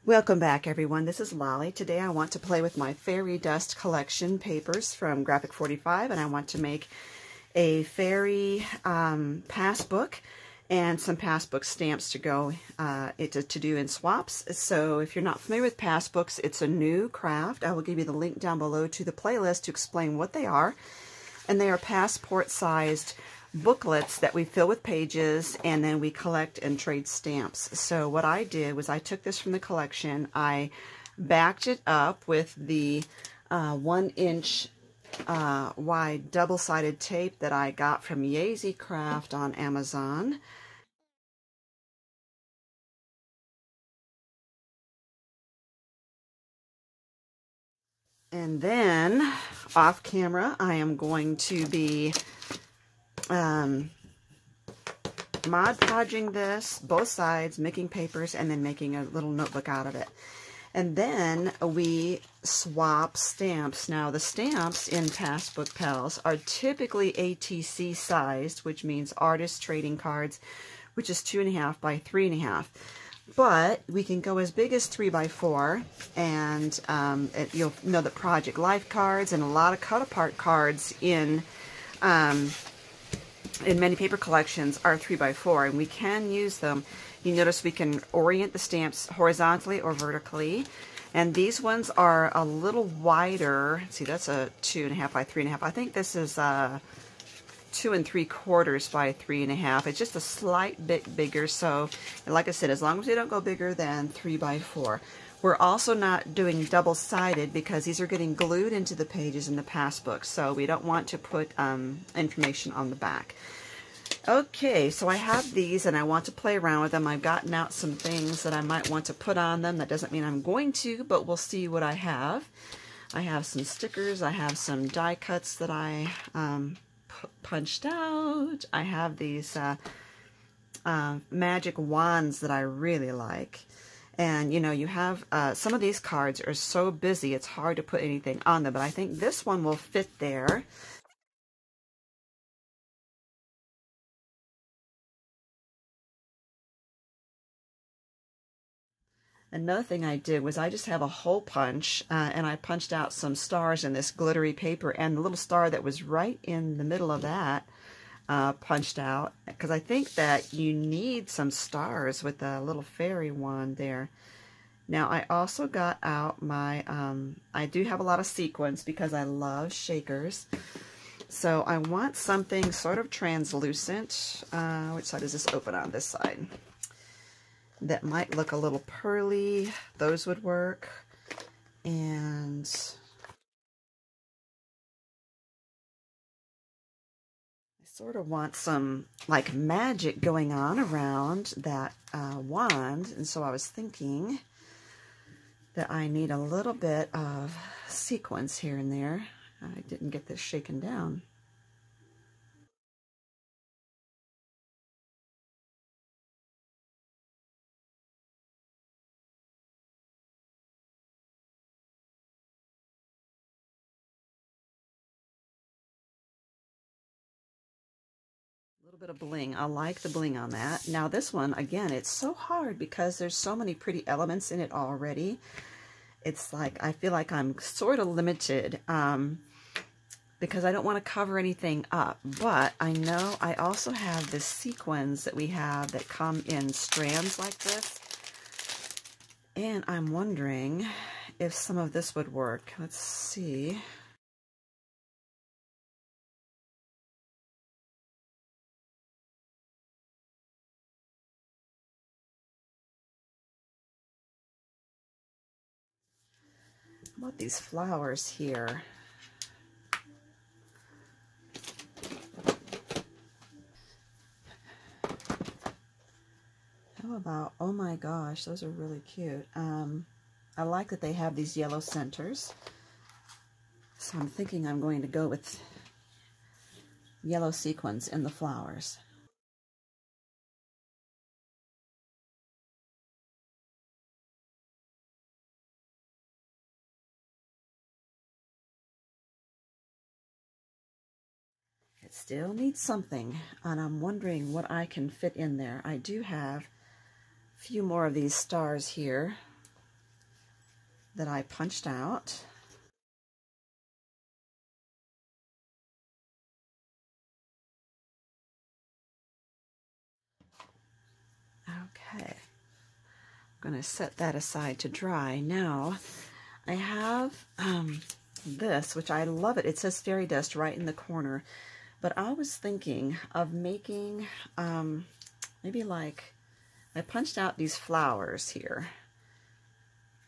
Welcome back, everyone. This is Lolly. Today I want to play with my fairy dust collection papers from Graphic 45, and I want to make a fairy passbook and some passbook stamps to go to do in swaps. So if you're not familiar with passbooks, it's a new craft. I will give you the link down below to the playlist to explain what they are. And they are passport-sized booklets that we fill with pages, and then we collect and trade stamps. So what I did was I took this from the collection, I backed it up with the 1-inch wide double-sided tape that I got from Yazy Craft on Amazon. And then off camera I am going to be Mod Podging this, both sides, making papers, and then making a little notebook out of it. And then we swap stamps. Now, the stamps in Passbook Pals are typically ATC sized, which means artist trading cards, which is 2.5 by 3.5. But we can go as big as 3 by 4, and you'll know that Project Life cards and a lot of cut-apart cards in many paper collections are 3 by 4, and we can use them. You notice we can orient the stamps horizontally or vertically, and these ones are a little wider. See, that's a 2.5 by 3.5. I think this is 2 3/4 by 3.5. It's just a slight bit bigger. So, like I said, as long as they don't go bigger than 3 by 4. We're also not doing double-sided because these are getting glued into the pages in the passbook, so we don't want to put information on the back. Okay, so I have these and I want to play around with them. I've gotten out some things that I might want to put on them. That doesn't mean I'm going to, but we'll see what I have. I have some stickers. I have some die cuts that I punched out. I have these magic wands that I really like. And, you know, you have, some of these cards are so busy, it's hard to put anything on them, but I think this one will fit there. Another thing I did was I just have a hole punch, and I punched out some stars in this glittery paper, and the little star that was right in the middle of that punched out, because I think that you need some stars with a little fairy wand there. Now, I also got out my, I do have a lot of sequins because I love shakers. So I want something sort of translucent. Which side does this open on? This side. That might look a little pearly. Those would work. And sort of want some like magic going on around that wand, and so I was thinking that I need a little bit of sequins here and there. I didn't get this shaken down. A little bit of bling. I like the bling on that. Now this one, again, it's so hard because there's so many pretty elements in it already. It's like, I feel like I'm sort of limited because I don't want to cover anything up. But I know I also have the sequins that we have that come in strands like this. And I'm wondering if some of this would work. Let's see. How about these flowers here? How about, oh my gosh, those are really cute. I like that they have these yellow centers. So I'm thinking I'm going to go with yellow sequins in the flowers. It still needs something, and I'm wondering what I can fit in there. I do have a few more of these stars here. that I punched out. Okay, I'm going to set that aside to dry. Now I have this, which I love it. It says fairy dust right in the corner, but I was thinking of making maybe like, I punched out these flowers here,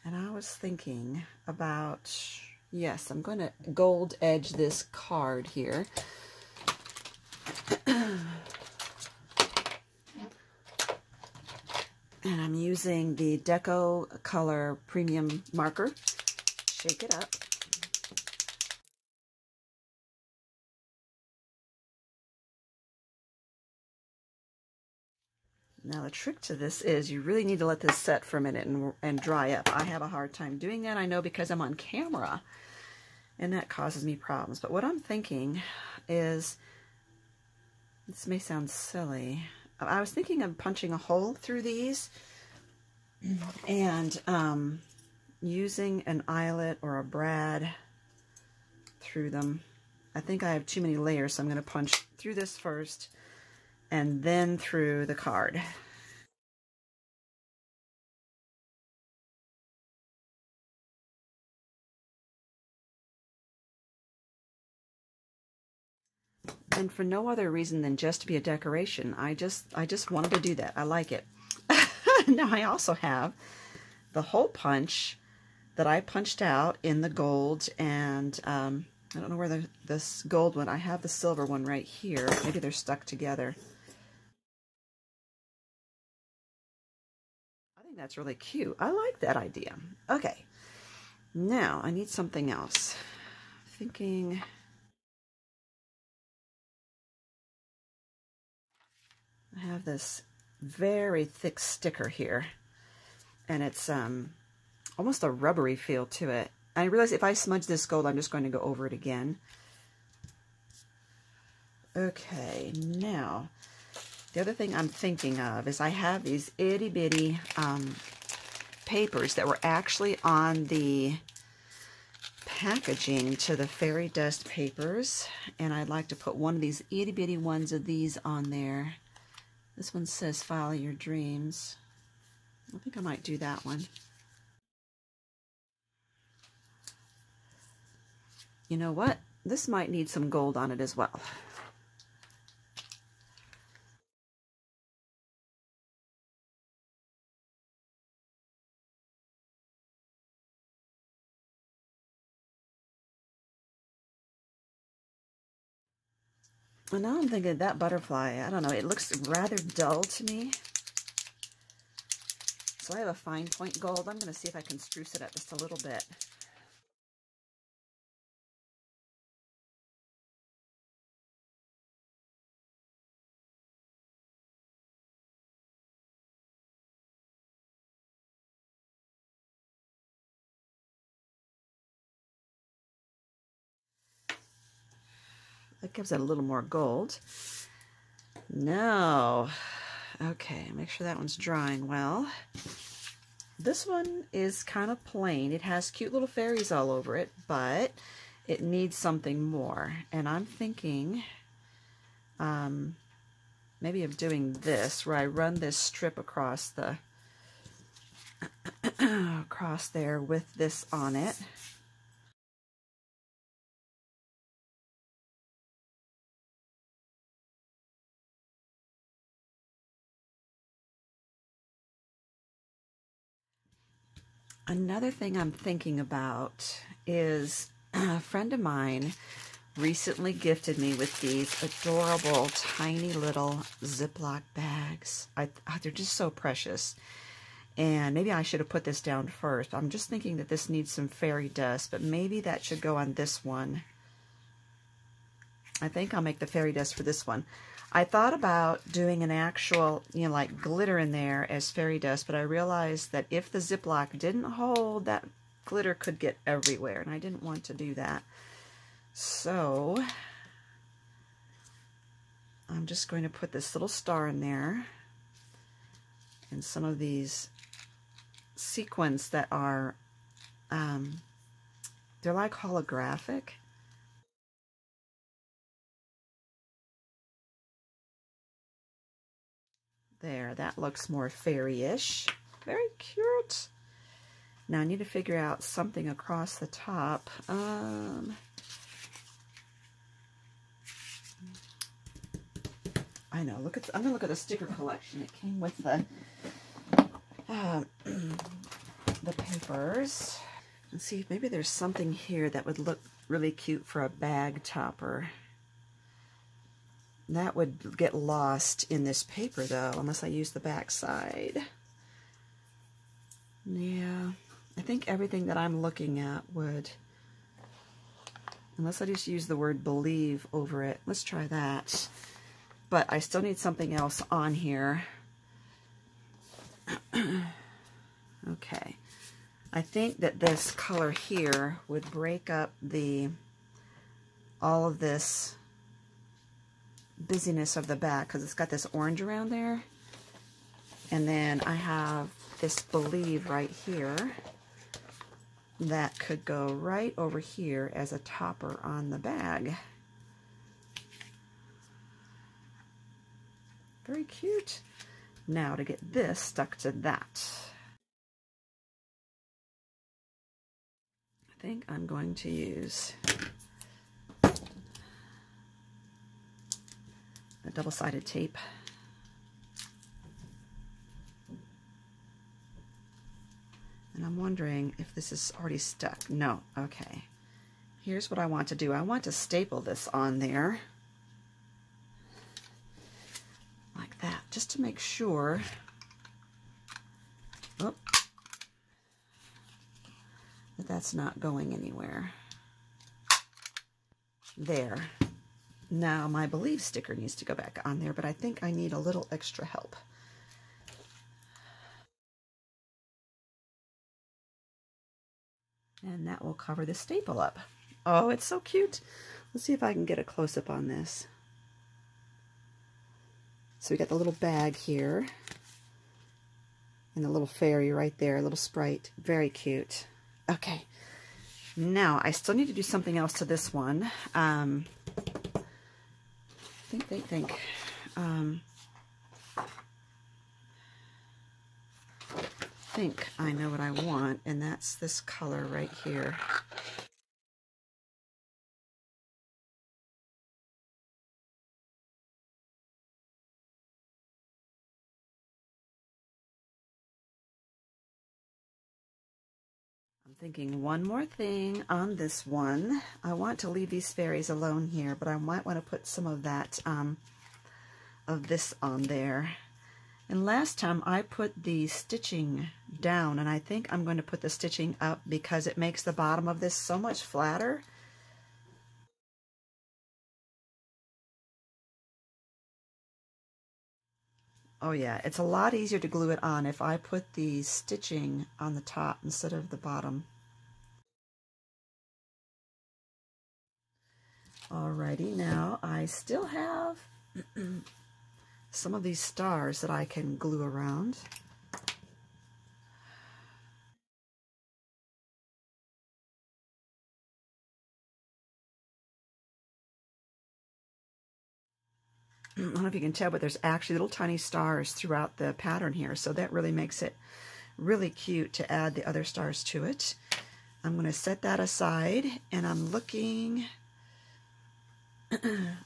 and I was thinking about, yes, I'm going to gold edge this card here. And I'm using the Deco Color Premium Marker. Shake it up. Now the trick to this is you really need to let this set for a minute and dry up. I have a hard time doing that, I know, because I'm on camera, and that causes me problems. But what I'm thinking is, this may sound silly, I was thinking of punching a hole through these and using an eyelet or a brad through them. I think I have too many layers, so I'm going to punch through this first and then through the card. And for no other reason than just to be a decoration. I just wanted to do that. I like it. Now I also have the hole punch that I punched out in the gold, and I don't know where this gold one, I have the silver one right here. Maybe they're stuck together. I think that's really cute. I like that idea. Okay, now I need something else. Thinking, I have this very thick sticker here, and it's almost a rubbery feel to it. I realize if I smudge this gold, I'm just going to go over it again. Okay, now the other thing I'm thinking of is I have these itty bitty papers that were actually on the packaging to the fairy dust papers, and I'd like to put one of these itty bitty ones of these on there. This one says follow your dreams. I think I might do that one. You know what? This might need some gold on it as well. And now I'm thinking that butterfly, I don't know, it looks rather dull to me. So I have a fine point gold. I'm going to see if I can spruce it up just a little bit. That gives it a little more gold. No. Okay, make sure that one's drying well. This one is kind of plain. It has cute little fairies all over it, but it needs something more. And I'm thinking maybe of doing this, where I run this strip across the across there with this on it. Another thing I'm thinking about is a friend of mine recently gifted me with these adorable tiny little Ziploc bags. They're just so precious. And maybe I should have put this down first. I'm just thinking that this needs some fairy dust, but maybe that should go on this one. I think I'll make the fairy dust for this one. I thought about doing an actual, like glitter in there as fairy dust, but I realized that if the Ziploc didn't hold, that glitter could get everywhere, and I didn't want to do that. So I'm just going to put this little star in there and some of these sequins that are they're like holographic. There, that looks more fairy-ish. Very cute. Now I need to figure out something across the top. I know, I'm gonna look at the sticker collection. It came with the papers. Let's see if maybe there's something here that would look really cute for a bag topper. That would get lost in this paper though, unless I use the back side. Yeah, I think everything that I'm looking at would, unless I just use the word believe over it. Let's try that. But I still need something else on here. Okay. I think that this color here would break up all of this busyness of the back, because it's got this orange around there. And then I have this believe right here that could go right over here as a topper on the bag. Very cute. Now to get this stuck to that. I think I'm going to use a double-sided tape. And I'm wondering if this is already stuck. No, okay. Here's what I want to do. I want to staple this on there. Like that, just to make sure. Oh, that's not going anywhere. There. Now my believe sticker needs to go back on there, but I think I need a little extra help. And that will cover the staple up. Oh, it's so cute. Let's see if I can get a close-up on this. So we got the little bag here. And the little fairy right there, a little sprite. Very cute. Okay. Now, I still need to do something else to this one. I think I know what I want, and that's this color right here. I'm thinking one more thing on this one. I want to leave these fairies alone here, but I might want to put some of that, of this on there. And last time I put the stitching down, and I think I'm going to put the stitching up because it makes the bottom of this so much flatter. Oh yeah, it's a lot easier to glue it on if I put the stitching on the top instead of the bottom. Alrighty, now I still have some of these stars that I can glue around. I don't know if you can tell, but there's actually little tiny stars throughout the pattern here, so that really makes it really cute to add the other stars to it. I'm going to set that aside, and I'm looking...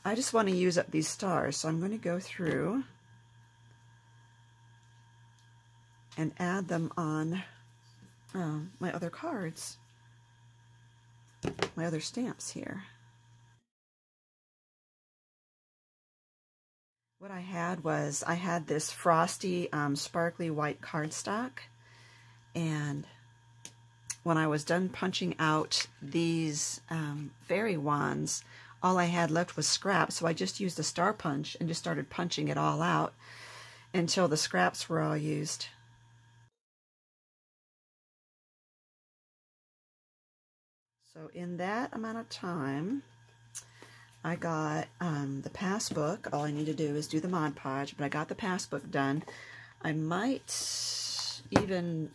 I just want to use up these stars, so I'm going to go through and add them on my other cards, my other stamps here. What I had was, I had this frosty, sparkly white cardstock, and when I was done punching out these fairy wands, all I had left was scraps, so I just used a star punch and just started punching it all out until the scraps were all used. So in that amount of time, I got the PassBook. All I need to do is do the Mod Podge, but I got the PassBook done. I might even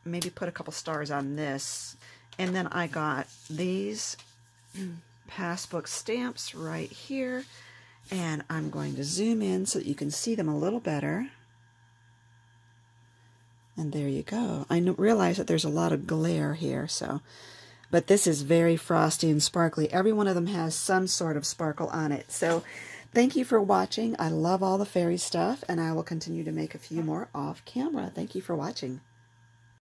maybe put a couple stars on this. And then I got these PassBook stamps right here. And I'm going to zoom in so that you can see them a little better. And there you go. I realize that there's a lot of glare here, but this is very frosty and sparkly. Every one of them has some sort of sparkle on it. So thank you for watching. I love all the fairy stuff, and I will continue to make a few more off camera. Thank you for watching.